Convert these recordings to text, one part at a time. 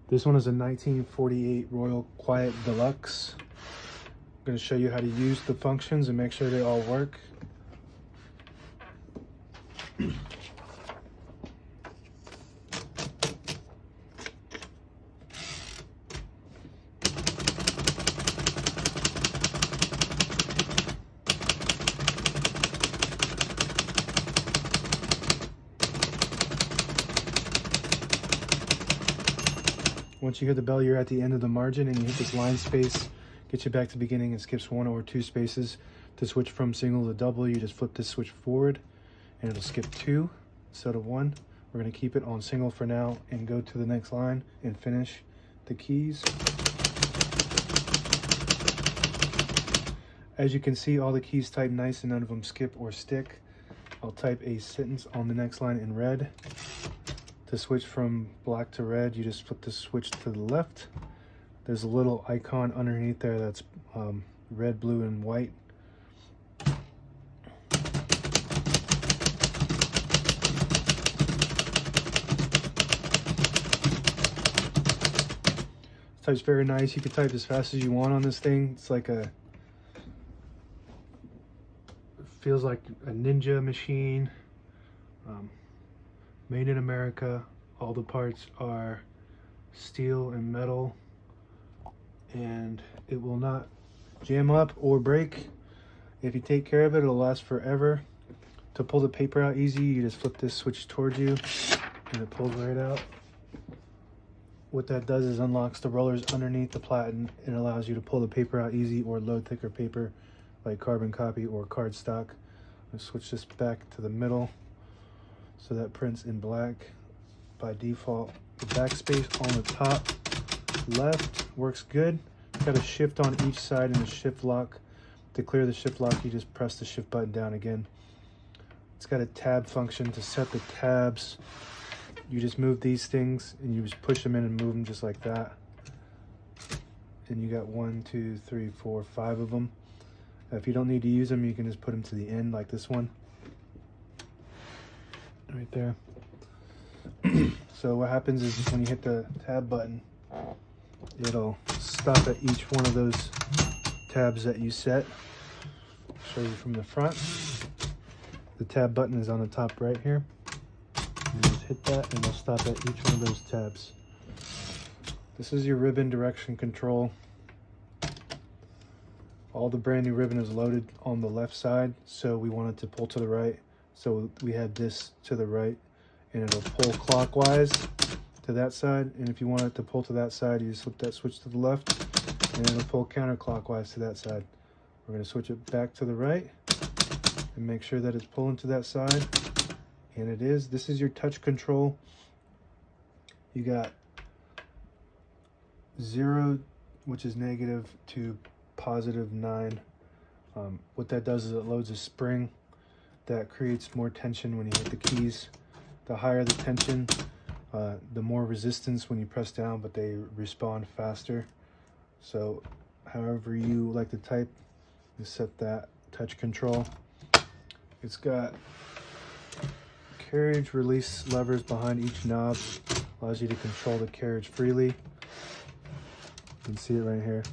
This one is a 1948 Royal Quiet De Luxe. I'm going to show you how to use the functions and make sure they all work. Once you hit the bell, you're at the end of the margin, and you hit this line space, get you back to the beginning. It skips 1 or 2 spaces. To switch from single to double, you just flip this switch forward and it'll skip 2 instead of 1. We're going to keep it on single for now and go to the next line and finish the keys. As you can see, all the keys type nice and none of them skip or stick. I'll type a sentence on the next line in red. To switch from black to red, you just flip the switch to the left. There's a little icon underneath there that's red, blue, and white. This type's very nice. You can type as fast as you want on this thing. It's like it feels like a ninja machine. Made in America. All the parts are steel and metal, and it will not jam up or break. If you take care of it, it'll last forever. To pull the paper out easy, you just flip this switch towards you and it pulls right out. What that does is unlocks the rollers underneath the platen and allows you to pull the paper out easy or load thicker paper like carbon copy or cardstock. I'll switch this back to the middle so that prints in black by default. The backspace on the top left works good. Got a shift on each side and a shift lock. To clear the shift lock, you just press the shift button down again. It's got a tab function to set the tabs. You just move these things and you just push them in and move them just like that. And you got 1, 2, 3, 4, 5 of them. If you don't need to use them, you can just put them to the end like this one. Right there. So what happens is when you hit the tab button, it'll stop at each one of those tabs that you set. I'll show you from the front. The tab button is on the top right here. You just hit that and it'll stop at each one of those tabs. This is your ribbon direction control. All the brand new ribbon is loaded on the left side, so we want it to pull to the right. So we have this to the right, and it'll pull clockwise to that side. And if you want it to pull to that side, you just flip that switch to the left, and it'll pull counterclockwise to that side. We're going to switch it back to the right and make sure that it's pulling to that side. And it is. This is your touch control. You got 0, which is negative, to +9. What that does is it loads a spring that creates more tension when you hit the keys. The higher the tension, the more resistance when you press down, but they respond faster. So however you like to type, you set that touch control. It's got carriage release levers behind each knob. Allows you to control the carriage freely. You can see it right here.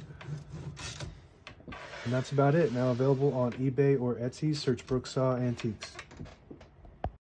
And that's about it. Now available on eBay or Etsy. Search Brooksaw Antiques.